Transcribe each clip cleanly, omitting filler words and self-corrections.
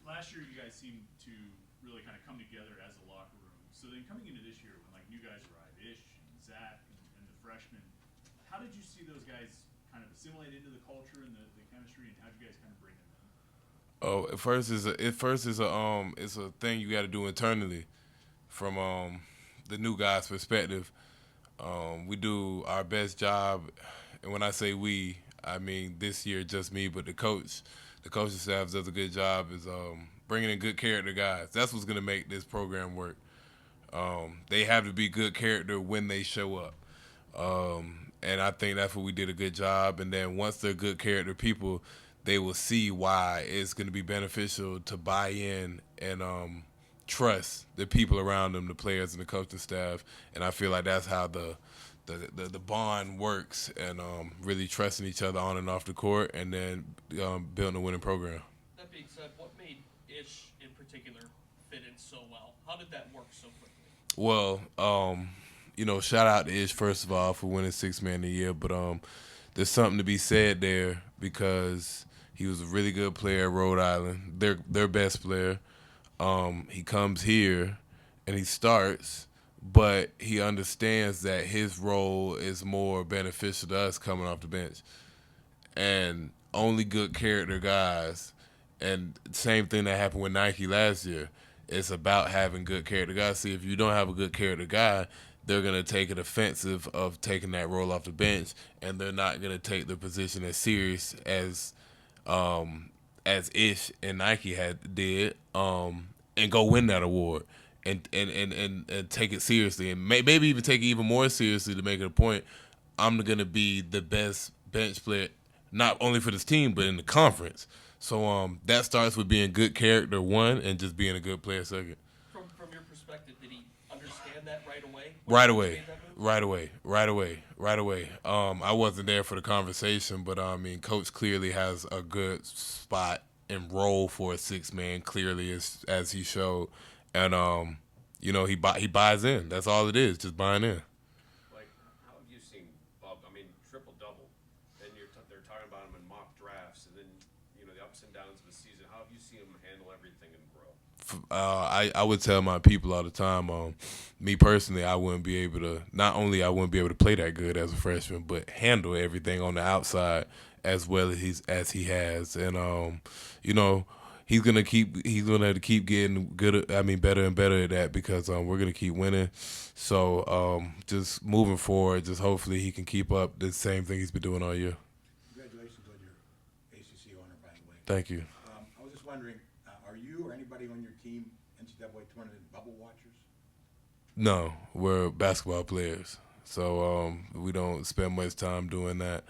last year you guys seemed to really kind of come together as a locker room. So then coming into this year, when like new guys arrive, Ish and Zach and the freshmen, how did you see those guys kind of assimilate into the culture and the chemistry, and how did you guys kind of bring in them? Oh, it's a thing you got to do internally from the new guy's perspective. We do our best job, and when I say we, I mean this year just me, but the coaching staff does a good job is bringing in good character guys. That's what's gonna make this program work. They have to be good character when they show up. And I think that's what we did a good job. And then once they're good character people, they will see why it's going to be beneficial to buy in and trust the people around them, the players and the coaching staff. And I feel like that's how the bond works, and really trusting each other on and off the court, and then building a winning program. That being said, what made Ish in particular fit in so well? How did that work so quickly? Well, shout out to Ish first of all for winning Six Man of the Year, but there's something to be said there because he was a really good player at Rhode Island, their best player. He comes here and he starts, but he understands that his role is more beneficial to us coming off the bench. And only good character guys, and same thing that happened with Nike last year. It's about having good character guys. See, if you don't have a good character guy, they're going to take an offensive of taking that role off the bench, and they're not going to take the position as serious as Ish and Nike did, and go win that award and take it seriously, and maybe even take it even more seriously to make it a point. I'm going to be the best bench player, not only for this team but in the conference. So that starts with being good character one, and just being a good player second. From your perspective, did he understand that right away? Right away. Right away. I wasn't there for the conversation, but I mean, Coach clearly has a good spot and role for a six man. Clearly, as he showed, and he buys in. That's all it is, just buying in. Like, how have you seen Bob? I mean, triple double. Then they're talking about him in mock drafts, and then the ups and downs of the season. How have you seen him handle everything and grow? I would tell my people all the time. Me personally, I wouldn't be able to. Not only I wouldn't be able to play that good as a freshman, but handle everything on the outside as well as he has. And he's gonna keep getting good. I mean, better and better at that because we're gonna keep winning. So just moving forward, just hopefully he can keep up the same thing he's been doing all year. Congratulations on your ACC honor, by the way. Thank you. I was just wondering, are you or anybody on your team NCAA tournament bubble watchers? No, we're basketball players, so we don't spend much time doing that,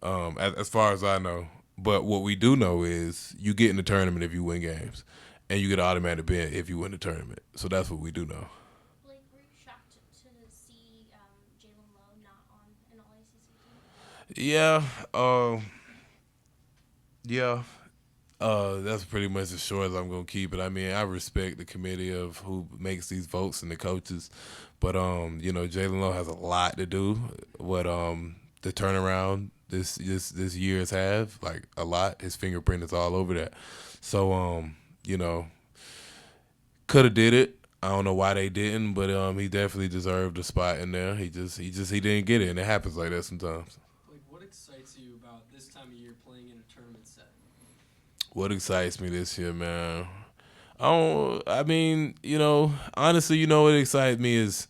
as far as I know. But what we do know is you get in the tournament if you win games, and you get an automatic bid if you win the tournament. So that's what we do know. Blake, were you shocked to see Jalen Lowe not on an All-ACC team? Yeah. That's pretty much as short as I'm gonna keep it. I mean, I respect the committee of who makes these votes and the coaches, but Jalen Lowe has a lot to do. What the turnaround this year has like a lot. His fingerprint is all over that. So could have did it. I don't know why they didn't, but he definitely deserved a spot in there. He didn't get it, and it happens like that sometimes. Like, what excites you about this time of year playing in a tournament setting? What excites me this year, man? Honestly, what excites me is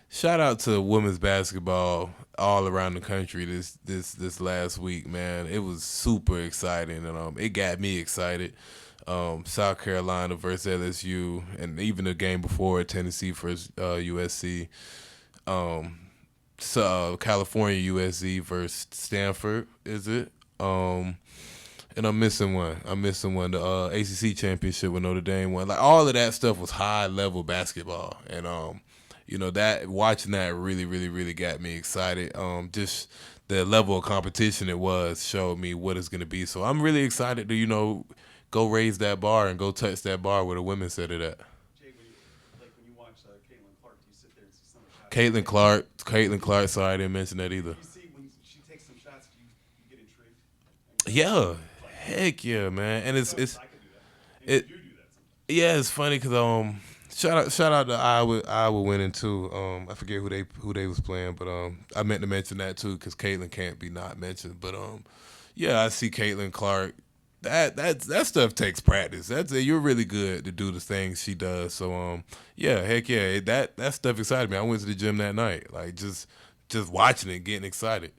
shout out to women's basketball all around the country this last week, man. It was super exciting, and it got me excited. South Carolina versus LSU, and even the game before, Tennessee versus USC. California USC versus Stanford, is it? And I'm missing one. The ACC championship with Notre Dame won. Like, all of that stuff was high level basketball, and that watching that really, really, really got me excited. Just the level of competition it was showed me what it's gonna be. So I'm really excited to go raise that bar and go touch that bar where the women set it at. Jay, when you watch Caitlin Clark, do you sit there and see some of the shots? Caitlin Clark. Sorry, I didn't mention that either. You see when she takes some shots, do you get intrigued? Yeah, heck yeah, man. And it's I could do that. And you do that Yeah, it's funny because shout out to Iowa winning too. I forget who they was playing, but I meant to mention that too because Caitlin can't be not mentioned. But yeah, I see Caitlin Clark. That stuff takes practice. You're really good to do the things she does. So yeah, heck yeah, that stuff excited me. I went to the gym that night, like just watching it, getting excited.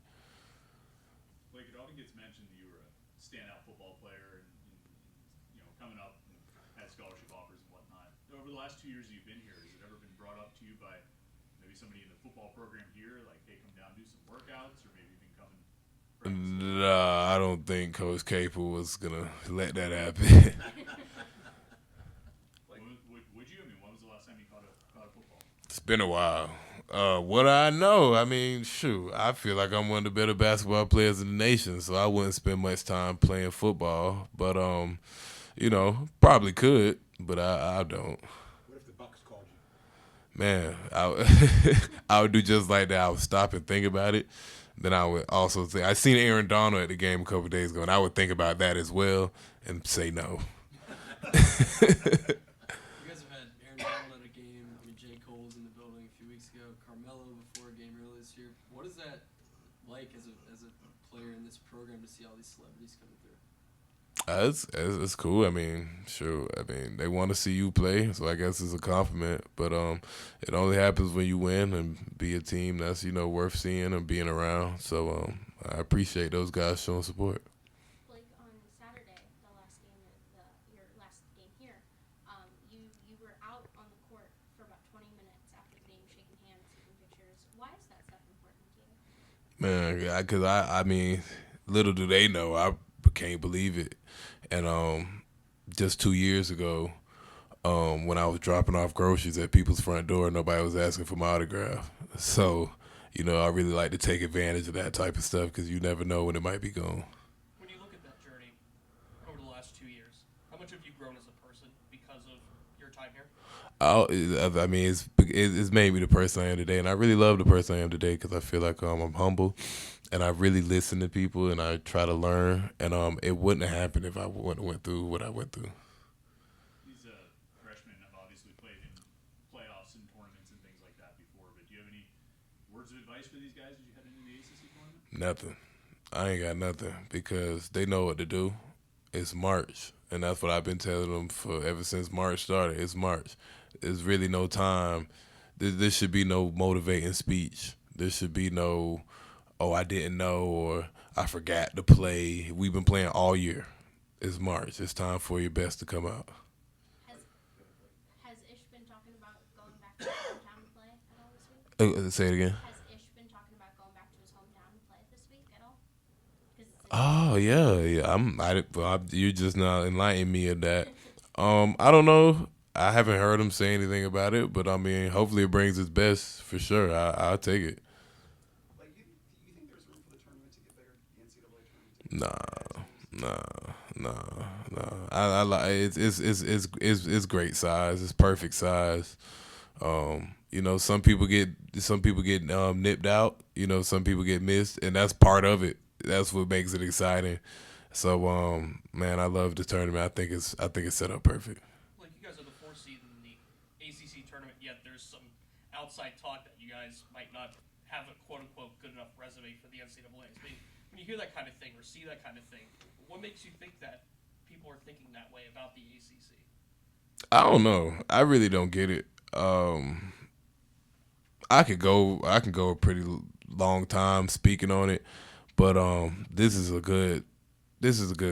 Like it often gets mentioned that you were a standout football player and coming up and had scholarship offers and whatnot. Over the last 2 years you've been here, has it ever been brought up to you by maybe somebody in the football program here, like, hey, come down, do some workouts, or maybe even coming? Nah, I don't think Coach Capel was gonna let that happen. Would you? I mean, when was the last time you caught a football? It's been a while. What I know, I mean, shoot, I feel like I'm one of the better basketball players in the nation, so I wouldn't spend much time playing football. But probably could, but I don't. What if the Bucks called you? Man, I would do just like that. I would stop and think about it. Then I would also think I seen Aaron Donald at the game a couple days ago, and I would think about that as well and say no. You guys have had Aaron Donald at a game. I mean, J. Cole was in the building a few weeks ago. Carmelo before a game earlier this year. What is that like as a player in this program to see all these celebrities coming through? It's cool. I mean, sure. I mean, they want to see you play, so I guess it's a compliment. But it only happens when you win and be a team that's worth seeing and being around. So I appreciate those guys showing support. Blake, on Saturday, your last game here, you were out on the court for about 20 minutes after the game, shaking hands, taking pictures. Why is that stuff important to you? Man, because I mean, little do they know, I can't believe it. And just 2 years ago, when I was dropping off groceries at people's front door, nobody was asking for my autograph. So, I really like to take advantage of that type of stuff because you never know when it might be gone. When you look at that journey over the last 2 years, how much have you grown as a person because of your time here? I mean, it's made me the person I am today, and I really love the person I am today because I feel like I'm humble, and I really listen to people, and I try to learn, and it wouldn't have happened if I wouldn't have went through what I went through. These freshmen have obviously played in playoffs and tournaments and things like that before, but do you have any words of advice for these guys as you head into the ACC tournament? Nothing. I ain't got nothing because they know what to do. It's March, and that's what I've been telling them ever since March started. It's March. There's really no time. There should be no motivating speech. There should be no, oh, I didn't know or I forgot to play. We've been playing all year. It's March. It's time for your best to come out. Has Ish been talking about going back to his hometown to play at all this week? Say it again. Has Ish been talking about going back to his hometown to play this week at all? Oh yeah. You just now enlightened me of that. I don't know. I haven't heard him say anything about it, but I mean, hopefully it brings his best for sure. I'll take it. Like, do you think there's room for the tournament to get bigger, the NCAA tournament? Nah. I like it's great size. It's perfect size. Some people get nipped out. Some people get missed, and that's part of it. That's what makes it exciting. So, man, I love the tournament. I think it's set up perfect. Like, you guys are the 4th seed in the ACC tournament, yet there's some outside talk that you guys might not have a quote-unquote good enough resume for the NCAA. I mean, when you hear that kind of thing or see that kind of thing, what makes you think that people are thinking that way about the ACC? I don't know. I really don't get it. I can go a pretty long time speaking on it, but this is a good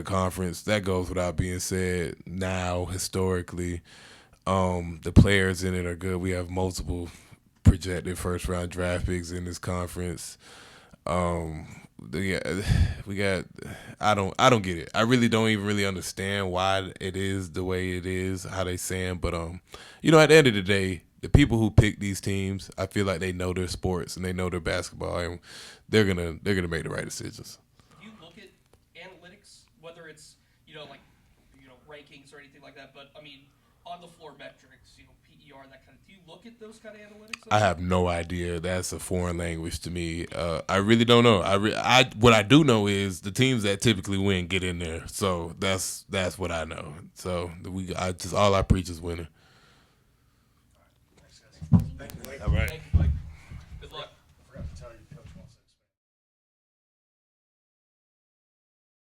conference. That goes without being said. Now, historically, the players in it are good. We have multiple projected first round draft picks in this conference. We got. I don't get it. I really don't even really understand why it is the way it is. How they saying, but at the end of the day, the people who pick these teams, I feel like they know their sports and they know their basketball, and they're gonna make the right decisions. If you look at analytics, whether it's rankings or anything like that, but I mean on the floor metrics, PER, PPR, that kind of. Do you look at those kind of analytics? I have no idea. That's a foreign language to me. I really don't know. What I do know is the teams that typically win get in there. So that's what I know. So all I preach is winning. Thanks, guys. Thank you. All right.